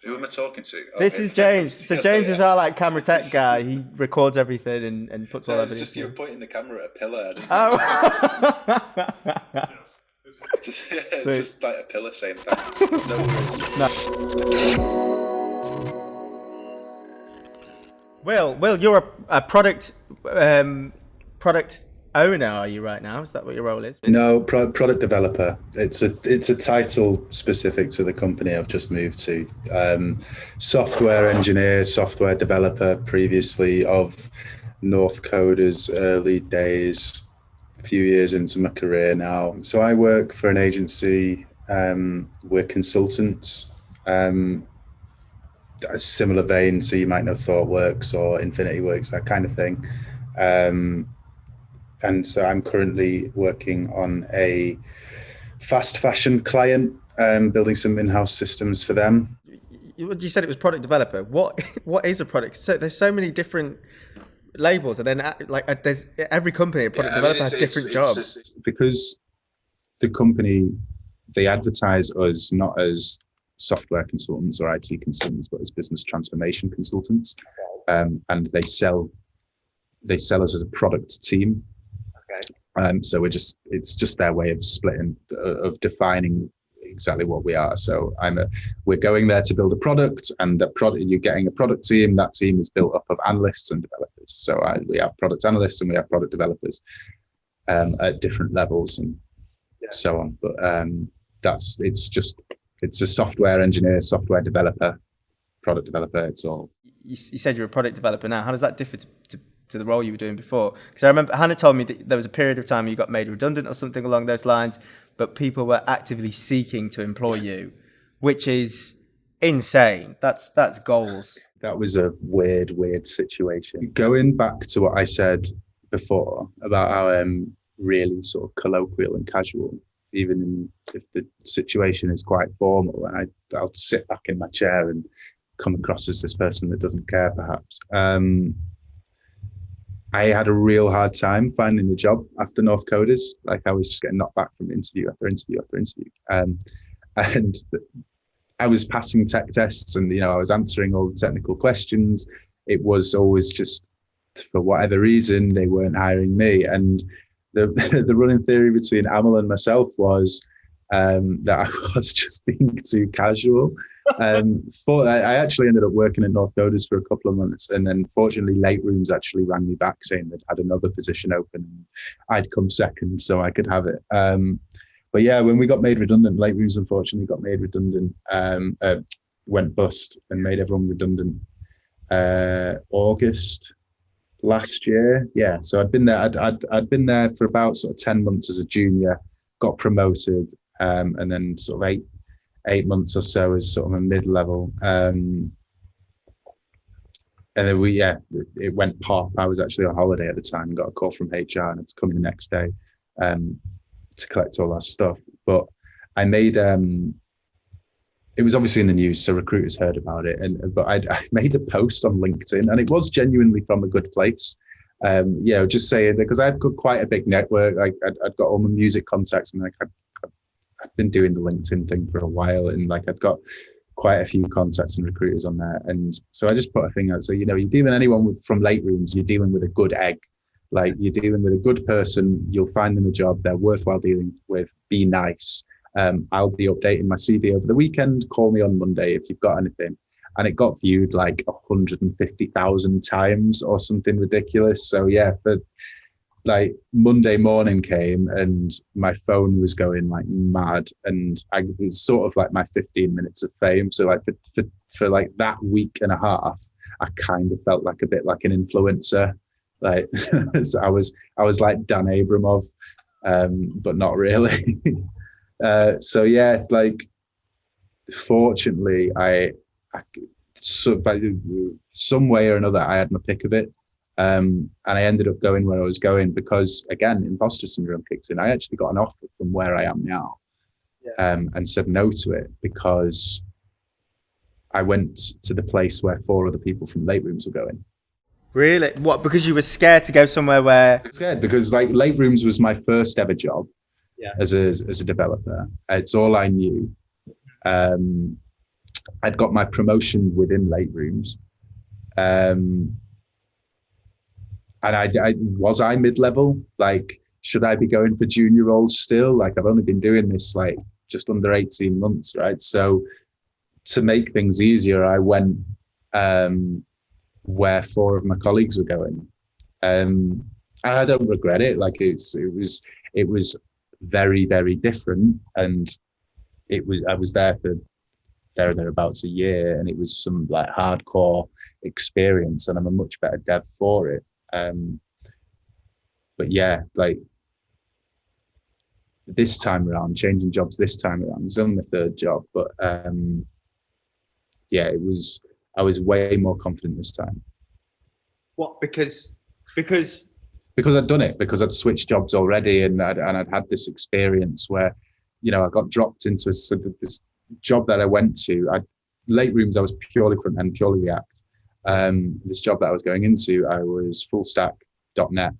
Who am I talking to? This is James. So James is our like camera tech guy. He records everything and puts all It's everything. just you were pointing the camera at a pillar. Oh. It's just like a pillar saying thanks. No worries. Will, you're a product owner, are you right now? Is that what your role is? No, product developer. It's a title specific to the company I've just moved to. Software engineer, software developer previously of North Coder's early days, a few years into my career now. So I work for an agency. We're consultants. A similar vein, so you might know ThoughtWorks or Infinity Works, that kind of thing. And so I'm currently working on a fast fashion client, building some in-house systems for them. You said it was product developer. What is a product? So there's so many different labels, and then like there's every company, a product developer has different jobs. Because the company, they advertise us not as software consultants or IT consultants, but as business transformation consultants. And they sell us as a product team. So it's just their way of splitting, of defining exactly what we are. So we're going there to build a product, and you're getting a product team. That team is built up of analysts and developers. So we have product analysts and we have product developers at different levels and so on. But it's a software engineer, software developer, product developer. It's all. You said you're a product developer now. How does that differ to the role you were doing before? Because I remember Hannah told me that there was a period of time you got made redundant or something along those lines, but people were actively seeking to employ you, which is insane. That's goals. That was a weird situation. Going back to what I said before about how I'm really sort of colloquial and casual, even if the situation is quite formal, and I'll sit back in my chair and come across as this person that doesn't care, perhaps. I had a real hard time finding a job after North Coders. Like, I was just getting knocked back from interview after interview after interview. And I was passing tech tests, and I was answering all the technical questions. It was always just, for whatever reason, they weren't hiring me. And the running theory between Amal and myself was that I was just being too casual. I actually ended up working at North Coders for a couple of months, and then fortunately Late Rooms actually rang me back saying they'd had another position open and I'd come second so I could have it. But yeah, when we got made redundant, Late Rooms unfortunately got made redundant, went bust and made everyone redundant August last year. Yeah, so I'd been there. I'd been there for about sort of 10 months as a junior, got promoted, and then sort of eight months or so as sort of a mid-level. And then it went pop. I was actually on holiday at the time and got a call from HR, and it's coming the next day to collect all that stuff. But I made it was obviously in the news, so recruiters heard about it. But I made a post on LinkedIn, and it was genuinely from a good place. Just saying, because I've got quite a big network. I'd got all my music contacts, and I've been doing the LinkedIn thing for a while, and I'd got quite a few contacts and recruiters on there. And so I just put a thing out. So, you're dealing with anyone from Late Rooms, you're dealing with a good egg. Like, you're dealing with a good person, you'll find them a job, they're worthwhile dealing with, be nice. I'll be updating my CV over the weekend, call me on Monday if you've got anything. And it got viewed like 150,000 times or something ridiculous. So yeah, like Monday morning came and my phone was going like mad, and it was sort of like my 15 minutes of fame. So like for like that week and a half, I kind of felt like a bit like an influencer. Like so I was like Dan Abramov, but not really. So yeah, like fortunately some way or another I had my pick of it. And I ended up going where I was going because, again, imposter syndrome kicked in. I actually got an offer from where I am now, and said no to it because I went to the place where 4 other people from Late Rooms were going. Really? What? Because you were scared to go somewhere where? Scared because like Late Rooms was my first ever job as a developer. It's all I knew. I'd got my promotion within late rooms. And I was I mid-level? Like, should I be going for junior roles still? Like, I've only been doing this like just under 18 months, right? So to make things easier, I went where 4 of my colleagues were going. And I don't regret it. Like, it was very, very different. And I was there for thereabouts a year, and it was some like hardcore experience, and I'm a much better dev for it. But yeah, like this time around, changing jobs this time around, it's only the 3rd job, but yeah, I was way more confident this time. What? Because I'd done it, because I'd switched jobs already, and I'd had this experience where, you know, I got dropped into a sort of this job that I went to. Late rooms, I was purely front end, purely React. This job that I was going into, I was full stack .NET.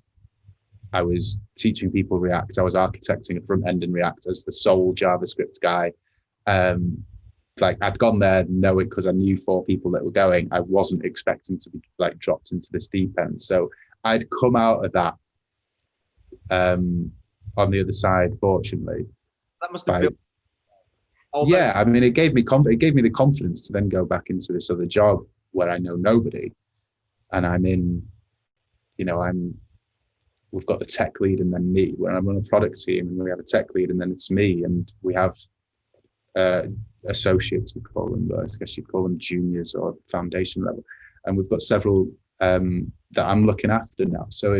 I was teaching people React. I was architecting a front end in React as the sole JavaScript guy. Like, I'd gone there knowing, because I knew 4 people that were going, I wasn't expecting to be like dropped into this deep end. So I'd come out of that on the other side, fortunately. That must have been. Yeah, I mean, it gave me the confidence to then go back into this other job where I know nobody, and I'm in, you know, we've got the tech lead and then me, where I'm on a product team, and we have a tech lead and then it's me, and we have associates, we call them, but I guess you'd call them juniors or foundation level, and we've got several that I'm looking after now. So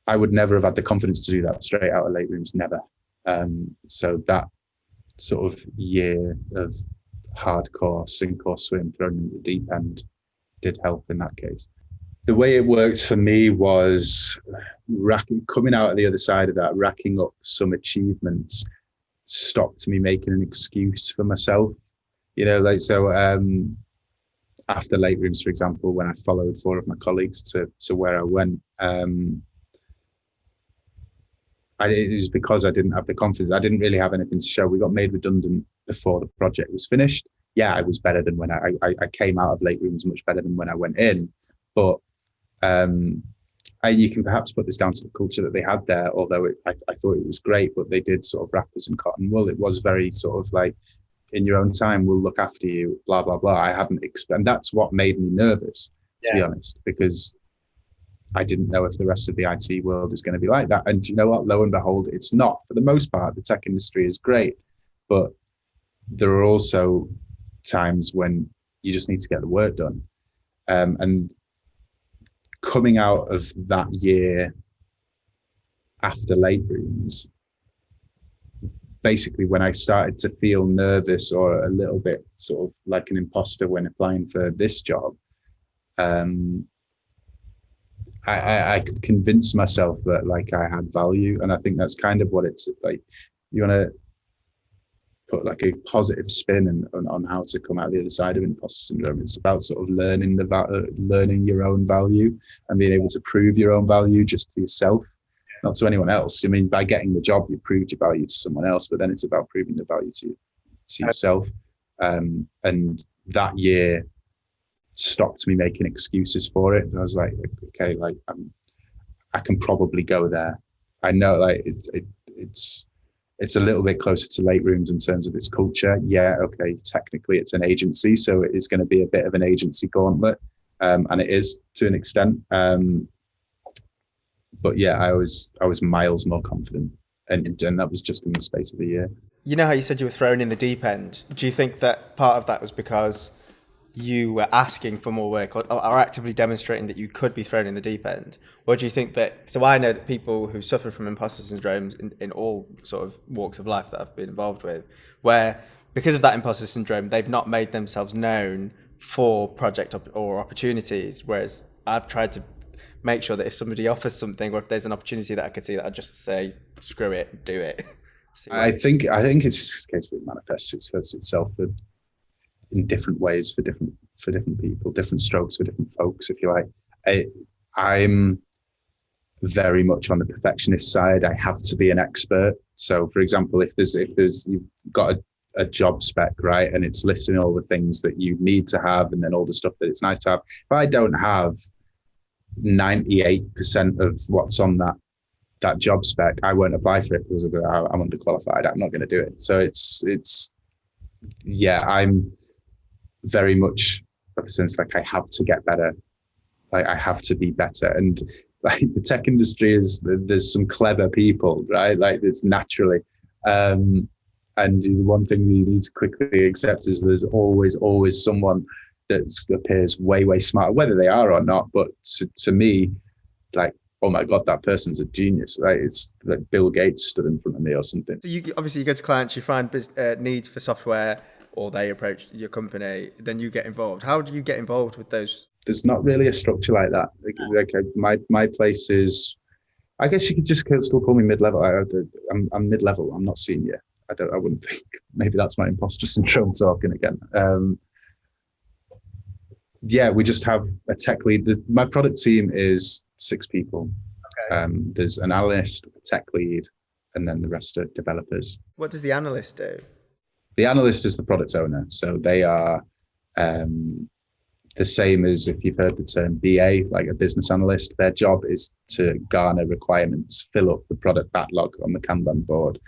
I would never have had the confidence to do that straight out of late rooms, never. So that sort of year of hardcore sink or swim, thrown in the deep end, did help in that case. The way it worked for me was coming out of the other side of that, racking up some achievements, stopped me making an excuse for myself. You know, like, so after late rooms, for example, when I followed 4 of my colleagues to where I went, it was because I didn't have the confidence. I didn't really have anything to show. We got made redundant before the project was finished. Yeah, I was better than when I came out of late rooms, much better than when I went in. But you can perhaps put this down to the culture that they had there, although I thought it was great, but they did sort of wrap us in cotton wool. It was very sort of like, in your own time, we'll look after you, blah, blah, blah. I haven't and that's what made me nervous, to be honest, because I didn't know if the rest of the IT world is going to be like that. And you know what? Lo and behold, it's not. For the most part, the tech industry is great, but there are also times when you just need to get the work done. And coming out of that year after late rooms, basically when I started to feel nervous or a little bit sort of like an imposter when applying for this job, I could convince myself that like I had value. And I think that's kind of what it's like. You want to put like a positive spin on how to come out the other side of imposter syndrome. It's about sort of learning learning your own value and being able to prove your own value just to yourself, not to anyone else. I mean, by getting the job, you proved your value to someone else, but then it's about proving the value to yourself. And that year stopped me making excuses for it. And I was like, okay, like I can probably go there. I know like it's a little bit closer to late rooms in terms of its culture. Yeah, okay, technically it's an agency, so it is going to be a bit of an agency gauntlet, and it is to an extent. But yeah, I was miles more confident, and that was just in the space of a year. You know how you said you were thrown in the deep end? Do you think that part of that was because you were asking for more work or actively demonstrating that you could be thrown in the deep end? Or do you think that, so I know that people who suffer from imposter syndrome in all sort of walks of life that I've been involved with, where because of that imposter syndrome, they've not made themselves known for project or opportunities, whereas I've tried to make sure that if somebody offers something or if there's an opportunity that I could see, that I just say, screw it, do it. I think it's just a case of it manifests itself in different ways for different people, different strokes for different folks, if you like. I'm very much on the perfectionist side. I have to be an expert. So for example, if there's you've got a job spec, right? And it's listing all the things that you need to have and then all the stuff that it's nice to have. If I don't have 98% of what's on that job spec, I won't apply for it because I'm underqualified. I'm not going to do it. So I'm very much of the sense like I have to get better. Like I have to be better. And like the tech industry there's some clever people, right? Like it's naturally. And the one thing that you need to quickly accept is there's always someone that appears way smarter, whether they are or not. But to me, like, oh my God, that person's a genius. Like it's like Bill Gates stood in front of me or something. So you obviously you go to clients, you find needs for software, or they approach your company, then you get involved. How do you get involved with those? There's not really a structure like that. My place is, I guess you could just still call me mid-level. I'm mid-level. I'm not senior. I wouldn't think. Maybe that's my impostor syndrome talking again. We just have a tech lead. My product team is 6 people. Okay. There's an analyst, a tech lead, and then the rest are developers. What does the analyst do? The analyst is the product owner. So they are the same as if you've heard the term BA, like a business analyst. Their job is to garner requirements, fill up the product backlog on the Kanban board.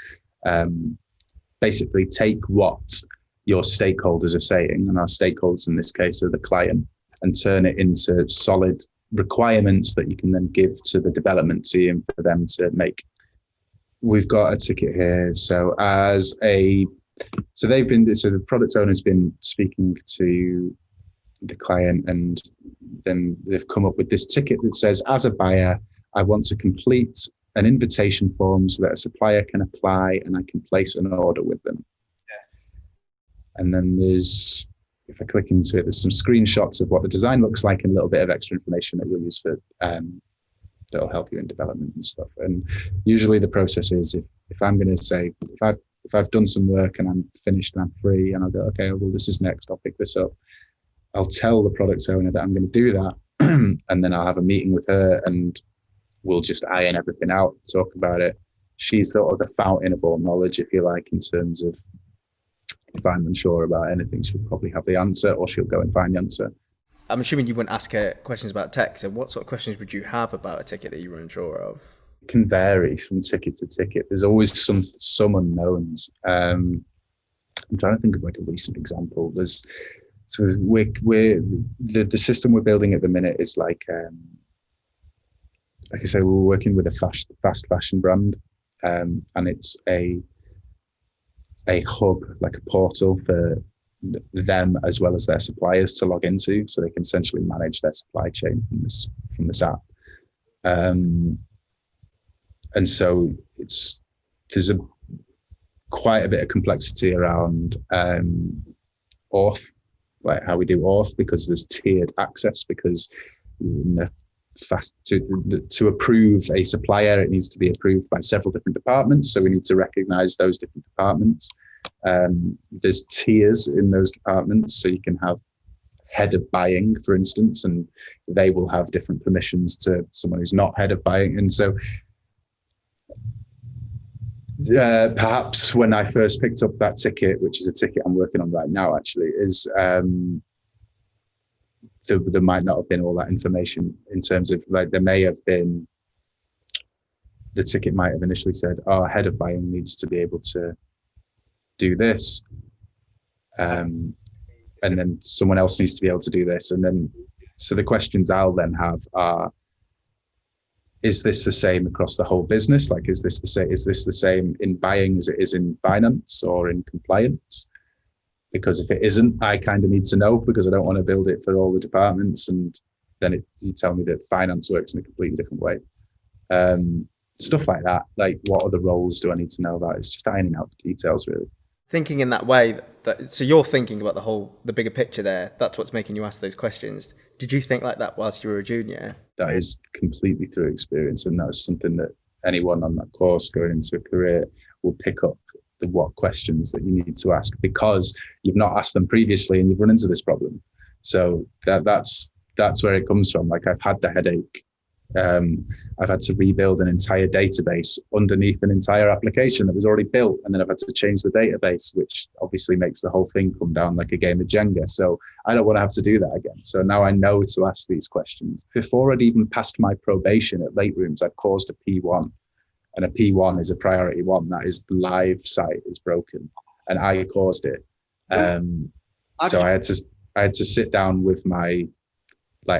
Basically take what your stakeholders are saying, and our stakeholders in this case are the client, and turn it into solid requirements that you can then give to the development team for them to make. We've got a ticket here. So the product owner's been speaking to the client, and then they've come up with this ticket that says, as a buyer, I want to complete an invitation form so that a supplier can apply and I can place an order with them. Yeah. And then if I click into it, there's some screenshots of what the design looks like and a little bit of extra information that you'll use for that'll help you in development and stuff. And usually the process is if I'm going to say, if I've done some work and I'm finished and I'm free and I'll go, okay, well, this is next, I'll pick this up. I'll tell the product owner that I'm going to do that. And then I'll have a meeting with her and we'll just iron everything out, talk about it. She's sort of the fountain of all knowledge, if you like, in terms of if I'm unsure about anything, she'll probably have the answer or she'll go and find the answer. I'm assuming you wouldn't ask her questions about tech. So what sort of questions would you have about a ticket that you were unsure of? It can vary from ticket to ticket. There's always some unknowns. I'm trying to think of like a recent example. The system we're building at the minute is like I say, we're working with a fast fashion brand, and it's a hub, like a portal for them as well as their suppliers to log into, so they can essentially manage their supply chain from this app. And so there's quite a bit of complexity around auth, like how we do auth, because there's tiered access, because to approve a supplier, it needs to be approved by several different departments. So we need to recognize those different departments. There's tiers in those departments. So you can have head of buying, for instance, and they will have different permissions to someone who's not head of buying. And so perhaps when I first picked up that ticket, which is a ticket I'm working on right now, actually, is there might not have been all that information in terms of, like, there may have been, the ticket might have initially said, head of buying needs to be able to do this. And then someone else needs to be able to do this. And then, so the questions I'll then have are, is this the same across the whole business? Like, is this the same in buying as it is in finance or in compliance? Because if it isn't, I kind of need to know, because I don't want to build it for all the departments. And then you tell me that finance works in a completely different way. Stuff like that. Like, what other roles do I need to know about? It's just ironing out the details, really. Thinking in that way, so you're thinking about the bigger picture there. That's what's making you ask those questions. Did you think like that whilst you were a junior? That is completely through experience, and that's something that anyone on that course going into a career will pick up, what questions that you need to ask, because you've not asked them previously and you've run into this problem. So that's where it comes from. Like, I've had the headache I've had to rebuild an entire database underneath an entire application that was already built. And then I've had to change the database, which obviously makes the whole thing come down like a game of Jenga. So I don't want to have to do that again. So now I know to ask these questions. Before I'd even passed my probation at Late Rooms, I'd caused a P1. And a P1 is a priority one. That is the live site is broken. And I caused it. So I had to sit down with my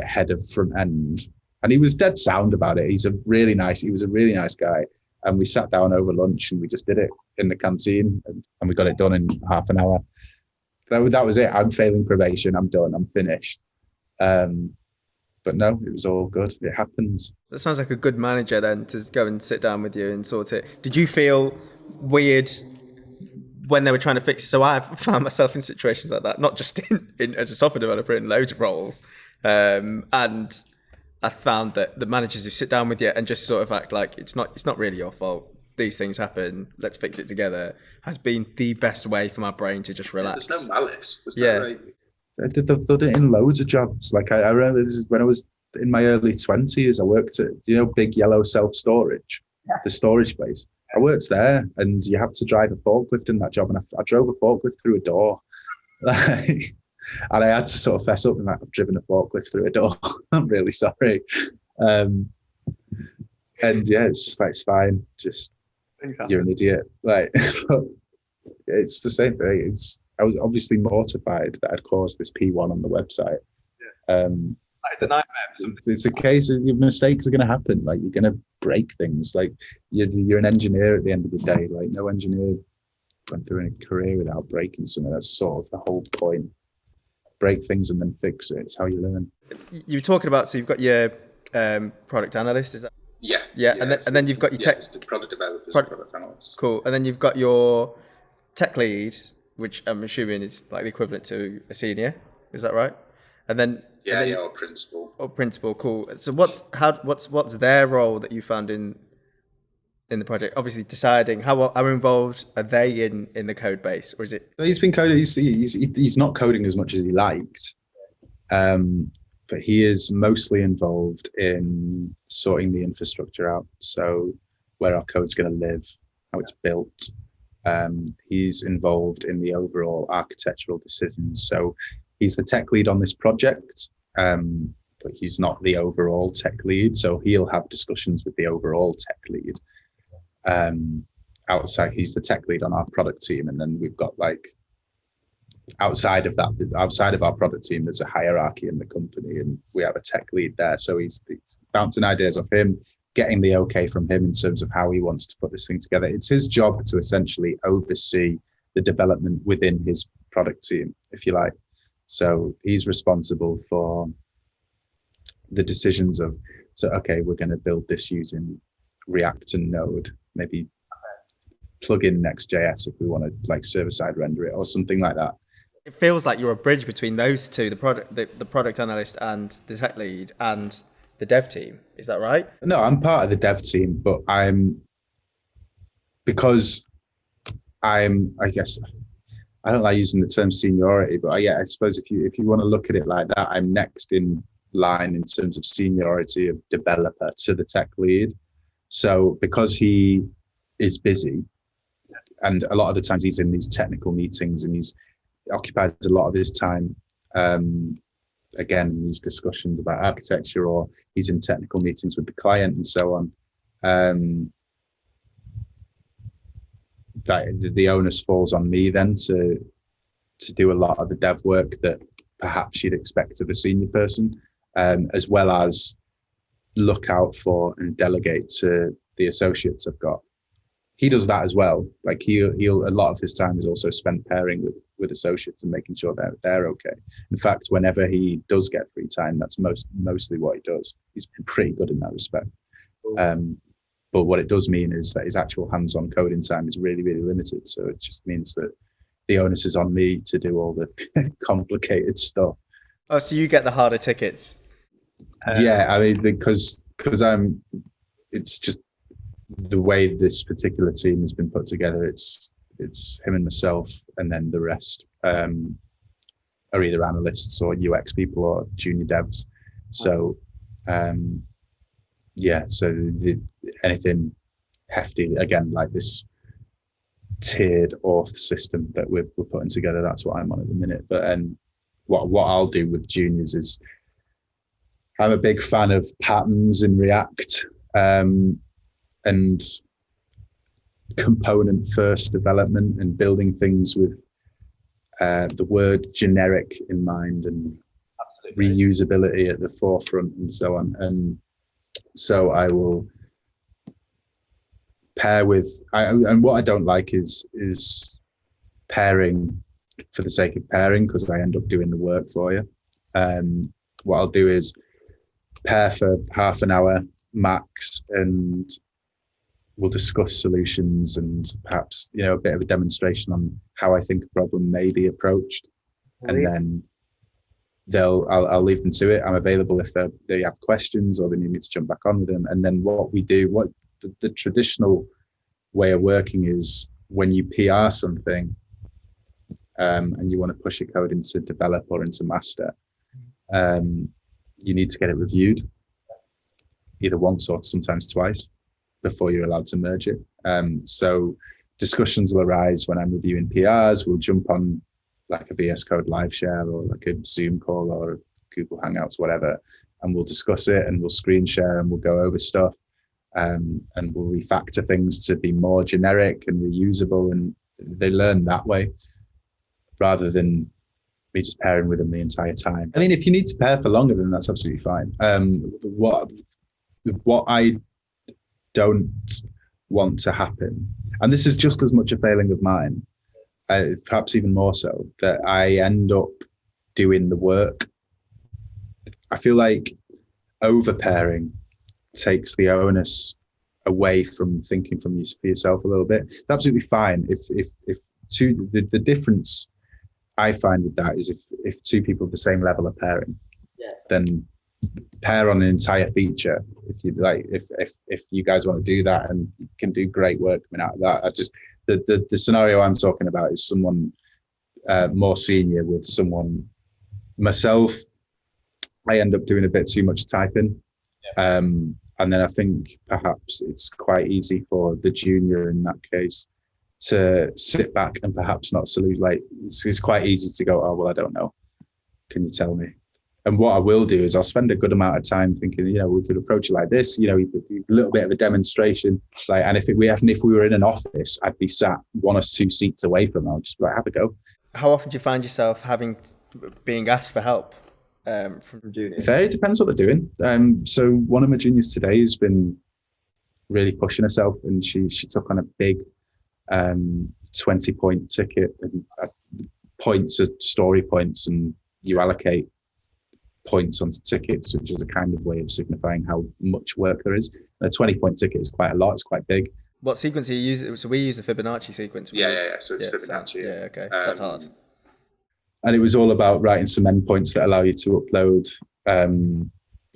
head of front end. And he was dead sound about it. He was a really nice guy. And we sat down over lunch and we just did it in the canteen and we got it done in half an hour. That was it. I'm failing probation. I'm done. I'm finished. But no, it was all good. It happens. That sounds like a good manager then, to go and sit down with you and sort it. Did you feel weird when they were trying to fix it? So I've found myself in situations like that, not just in as a software developer, in loads of roles. And I found that the managers who sit down with you and just sort of act like it's not really your fault. These things happen. Let's fix it together. Has been the best way for my brain to just relax. There's no malice. I did it in loads of jobs. Like I remember this is when I was in my early 20s. I worked at Big Yellow Self-Storage, the storage place. I worked there, and you have to drive a forklift in that job, and I drove a forklift through a door. And I had to sort of fess up and like, I've driven a forklift through a door. I'm really sorry. And yeah, it's just like, it's fine. Just, you're an idiot. Like, it's the same thing. I was obviously mortified that I'd caused this P1 on the website. It's a nightmare. It's a case of your mistakes are going to happen. Like, you're going to break things. Like, you're an engineer at the end of the day. Like, no engineer went through a career without breaking something. That's sort of the whole point. Break things and then fix it. It's how you learn. You were talking about, so you've got your product analyst, is that? Yeah. And then you've got your tech. The product developers, product analysts. Cool. And then you've got your tech lead, which I'm assuming is like the equivalent to a senior. Is that right? And then or principal. Or principal. Cool. So what's their role that you found in the project? Obviously, deciding how involved are they in the code base, or is it? He's been coding. He's not coding as much as he liked, but he is mostly involved in sorting the infrastructure out. So where our code's going to live, how it's built. He's involved in the overall architectural decisions. So he's the tech lead on this project, but he's not the overall tech lead. So he'll have discussions with the overall tech lead. Outside, he's the tech lead on our product team, and then we've got outside of our product team, there's a hierarchy in the company, and we have a tech lead there. So he's bouncing ideas off him, getting the okay from him in terms of how he wants to put this thing together. It's his job to essentially oversee the development within his product team, if you like. So he's responsible for the decisions of, okay, we're going to build this using React and Node, maybe plug in Next.js if we want to server-side render it or something like that. It feels like you're a bridge between those two, the product analyst and the tech lead and the dev team. Is that right? No, I'm part of the dev team, but I guess, I don't like using the term seniority, but I suppose if you want to look at it like that, I'm next in line in terms of seniority of developer to the tech lead. So because he is busy, and a lot of the times he's in these technical meetings and he occupies a lot of his time, again, in these discussions about architecture, or he's in technical meetings with the client and so on, that the onus falls on me then to do a lot of the dev work that perhaps you'd expect of a senior person, as well as look out for and delegate to the associates I've got. He does that as well. Like he'll a lot of his time is also spent pairing with associates and making sure that they're okay. In fact, whenever he does get free time, that's mostly what he does. He's been pretty good in that respect. But what it does mean is that his actual hands-on coding time is really, really limited. So it just means that the onus is on me to do all the complicated stuff. Oh, so you get the harder tickets? Yeah, I mean, because it's just the way this particular team has been put together. It's him and myself, and then the rest are either analysts or UX people or junior devs. So yeah, so anything hefty, again, like this tiered auth system that we're putting together, that's what I'm on at the minute. But what I'll do with juniors is, I'm a big fan of patterns in React, and component first development, and building things with the word generic in mind, and absolutely reusability at the forefront, and so on. And so I will pair with, and what I don't like is pairing for the sake of pairing, because I end up doing the work for you. What I'll do is pair for half an hour max, and we'll discuss solutions, and perhaps, you know, a bit of a demonstration on how I think a problem may be approached. And then I'll leave them to it. I'm available if they have questions or they need me to jump back on with them. And then what we do, what the traditional way of working is, when you PR something, and you want to push your code into develop or into master, you need to get it reviewed either once or sometimes twice before you're allowed to merge it. So discussions will arise when I'm reviewing PRs. We'll jump on like a VS Code live share, or like a Zoom call, or Google Hangouts, whatever, and we'll discuss it, and we'll screen share, and we'll go over stuff, and we'll refactor things to be more generic and reusable, and they learn that way rather than me just pairing with them the entire time. I mean, if you need to pair for longer, then that's absolutely fine. What I don't want to happen, and this is just as much a failing of mine, perhaps even more so, that I end up doing the work. I feel like over pairing takes the onus away from thinking for yourself a little bit. It's absolutely fine if the difference I find with that is if two people of the same level are pairing, then pair on an entire feature. If you like, if you guys want to do that, and you can do great work coming out of that. I just the scenario I'm talking about is someone more senior with someone. Myself, I end up doing a bit too much typing, and then I think perhaps it's quite easy for the junior in that case to sit back and perhaps not salute. Like it's quite easy to go, oh well, I don't know. Can you tell me? And what I will do is I'll spend a good amount of time thinking, you know, we could approach it like this, you know, we could do a little bit of a demonstration. Like, and if we were in an office, I'd be sat 1 or 2 seats away from them. I'll just be like, have a go. How often do you find yourself being asked for help from juniors? It depends what they're doing. So one of my juniors today has been really pushing herself, and she took on a big 20-point ticket, and points are story points, and you allocate points onto tickets, which is a kind of way of signifying how much work there is. And a 20-point ticket is quite a lot. It's quite big. What sequence are you using? So we use the Fibonacci sequence. Yeah. So it's Fibonacci. So, okay. That's hard. And it was all about writing some endpoints that allow you to upload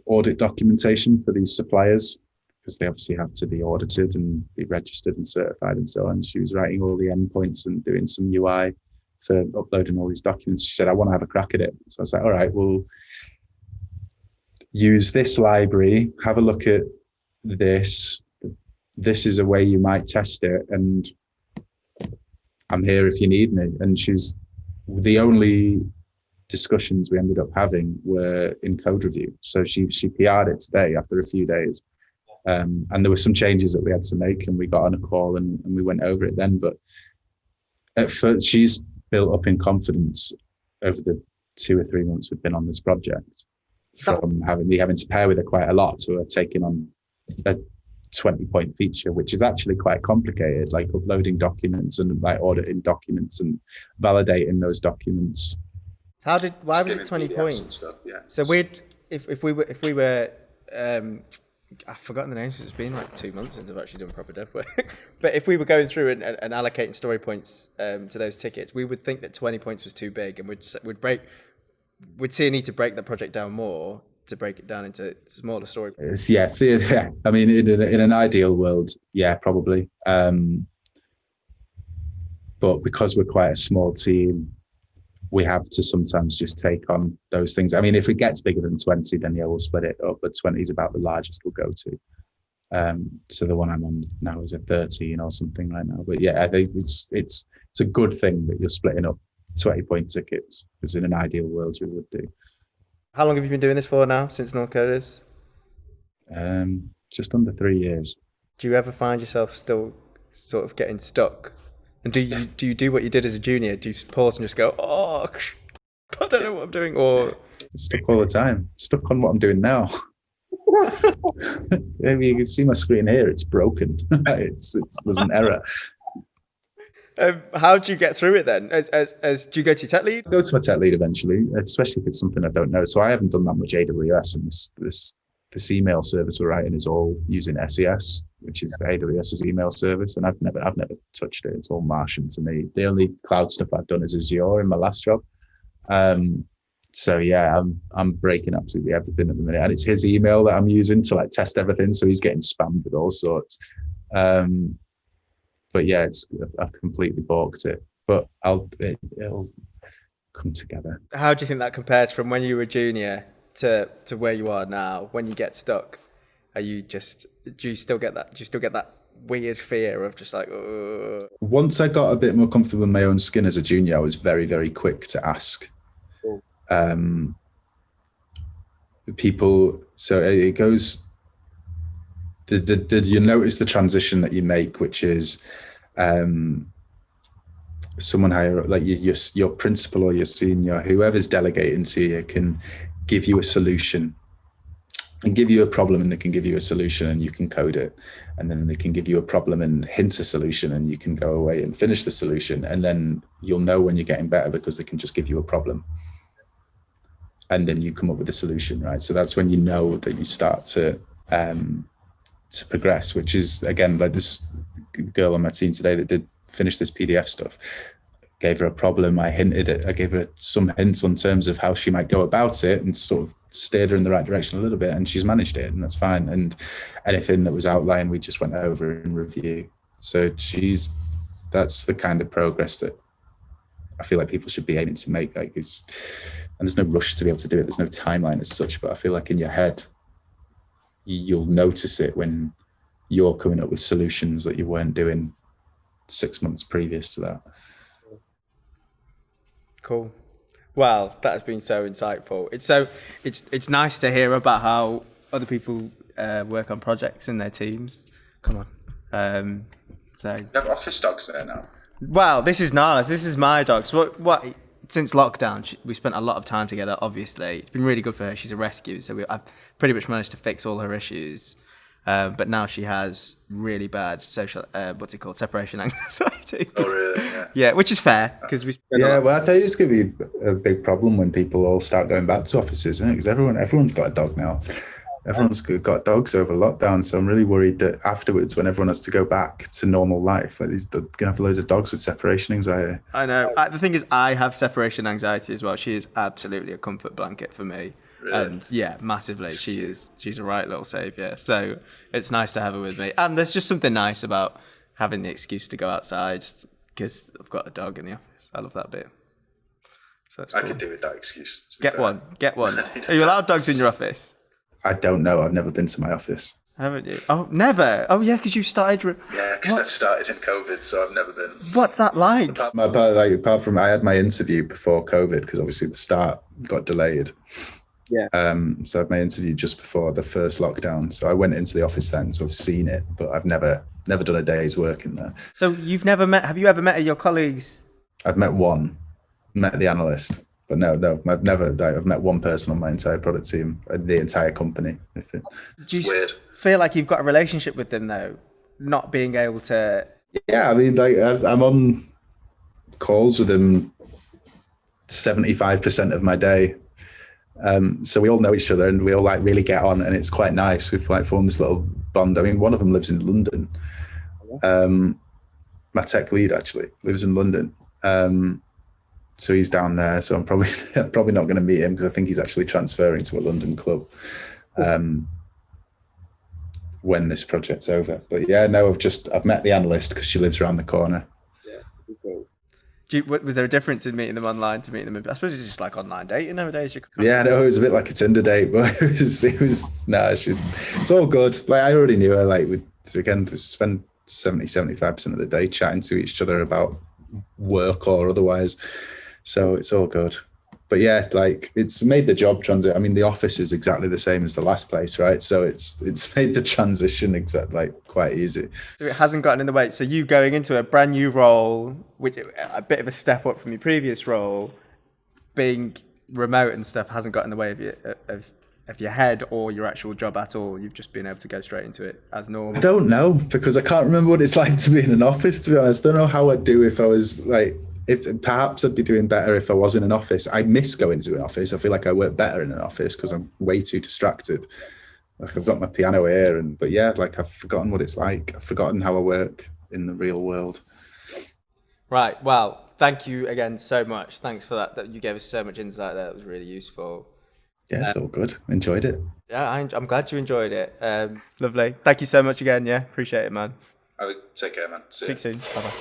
audit documentation for these suppliers, because they obviously have to be audited and be registered and certified and so on. She was writing all the endpoints and doing some UI for uploading all these documents. She said, I want to have a crack at it. So I was like, all right, well, use this library, have a look at this. This is a way you might test it, and I'm here if you need me. And the only discussions we ended up having were in code review. So she PR'd it today after a few days. And there were some changes that we had to make, and we got on a call and we went over it then. But at first, she's built up in confidence over the 2 or 3 months we've been on this project, from having to pair with her quite a lot, to her taking on a 20-point feature, which is actually quite complicated, like uploading documents and like auditing documents and validating those documents. Why was it 20 points? Yeah. So if we were I've forgotten the names, it's been like 2 months since I've actually done proper dev work. But if we were going through and allocating story points to those tickets, we would think that 20 points was too big, and we'd see a need to break the project down more, to break it down into smaller story points. Yeah. I mean, in an ideal world, yeah, probably. But because we're quite a small team, we have to sometimes just take on those things. I mean, if it gets bigger than 20, then yeah, we'll split it up. But 20 is about the largest we'll go to. So the one I'm on now is a 13 or something right now. But yeah, I think it's a good thing that you're splitting up 20-point tickets, because in an ideal world you would do. How long have you been doing this for now, since North Coders? Just under 3 years. Do you ever find yourself still sort of getting stuck? And do you do what you did as a junior? Do you pause and just go, oh, I don't know what I'm doing? Or stuck all the time, stuck on what I'm doing now. Maybe you can see my screen here, it's broken. There's an error. How do you get through it then? As do you go to your tech lead? I go to my tech lead eventually, especially if it's something I don't know. So I haven't done that much AWS, and this email service we're writing is all using SES, which is AWS's email service, and I've never touched it. It's all Martian to me. The only cloud stuff I've done is Azure in my last job. So yeah, I'm breaking absolutely everything at the minute, and it's his email that I'm using to like test everything. So he's getting spammed with all sorts. But yeah, I've completely balked it. But it'll come together. How do you think that compares from when you were a junior to where you are now? When you get stuck, do you still get that weird fear of just like, ugh? Once I got a bit more comfortable in my own skin as a junior, I was very, very quick to ask. People, so it goes, did you notice the transition that you make, which is someone higher, like your principal or your senior, whoever's delegating to you, can give you a solution and give you a problem, and they can give you a solution and you can code it, and then they can give you a problem and hint a solution and you can go away and finish the solution, and then you'll know when you're getting better because they can just give you a problem and then you come up with a solution, right? So that's when you know that you start to progress, which is, again, like this girl on my team today that did finish this PDF stuff. Gave her a problem, I gave her some hints on terms of how she might go about it and sort of steered her in the right direction a little bit, and she's managed it, and that's fine. And anything that was outlined, we just went over in review. So that's the kind of progress that I feel like people should be aiming to make. Like, and there's no rush to be able to do it. There's no timeline as such, but I feel like in your head, you'll notice it when you're coming up with solutions that you weren't doing 6 months previous to that. Cool. Well, that has been so insightful. It's nice to hear about how other people work on projects in their teams. Come on. So You have office dogs there now? Well, this is Nala's. This is my dog. So what? Since lockdown, we spent a lot of time together. Obviously, it's been really good for her. She's a rescue, so I've pretty much managed to fix all her issues. But now she has really bad social, separation anxiety. Oh, really? Yeah. Yeah, which is fair because we. Well, I think it's going to be a big problem when people all start going back to offices, isn't it? Because everyone's got a dog now. Everyone's got dogs over lockdown, so I'm really worried that afterwards, when everyone has to go back to normal life, like they're going to have loads of dogs with separation anxiety. I know. The thing is, I have separation anxiety as well. She is absolutely a comfort blanket for me. Really? And yeah, massively. She's a right little saviour. So it's nice to have her with me. And there's just something nice about having the excuse to go outside because I've got a dog in the office. I love that bit. So it's cool. I could do with that excuse. Get one. Are you allowed dogs in your office? I don't know. I've never been to my office. Haven't you? Oh, never? Oh, yeah, because you started... Yeah, because I've started in COVID, so I've never been. What's that like? Apart from I had my interview before COVID, because obviously the start got delayed. Yeah. So I had my interview just before the first lockdown. So I went into the office then, so I've seen it, but I've never done a day's work in there. So have you ever met your colleagues? I've met the analyst. But no, I've never. I've met one person on my entire product team, the entire company. Do you feel like you've got a relationship with them though, not being able to? Yeah, I mean, like I'm on calls with them 75% of my day, so we all know each other and we all like really get on, and it's quite nice. We've like formed this little bond. I mean, one of them lives in London. My tech lead actually lives in London. So he's down there. So I'm probably not going to meet him because I think he's actually transferring to a London club when this project's over. But yeah, no, I've met the analyst because she lives around the corner. Yeah, cool. Was there a difference in meeting them online to meeting them? I suppose it's just like online dating nowadays. Yeah, no, it was a bit like a Tinder date, but it's all good. Like I already knew her. Like we spend 75% of the day chatting to each other about work or otherwise. So it's all good. But yeah, like it's made the job transition. I mean, the office is exactly the same as the last place, right? So it's made the transition quite easy. So it hasn't gotten in the way. So you going into a brand new role, which a bit of a step up from your previous role, being remote and stuff hasn't got in the way of your head or your actual job at all. You've just been able to go straight into it as normal. I don't know, because I can't remember what it's like to be in an office, to be honest. I don't know how I'd do if I was like, if perhaps I'd be doing better if I was in an office. I miss going to an office. I feel like I work better in an office because I'm way too distracted. Like I've got my piano here, but yeah, like I've forgotten what it's like. I've forgotten how I work in the real world. Right. Well, thank you again so much. Thanks for that. You gave us so much insight there. That was really useful. Yeah, it's all good. Enjoyed it. Yeah, I'm glad you enjoyed it. Lovely. Thank you so much again. Yeah, appreciate it, man. Take care, man. See Speak soon. Bye-bye.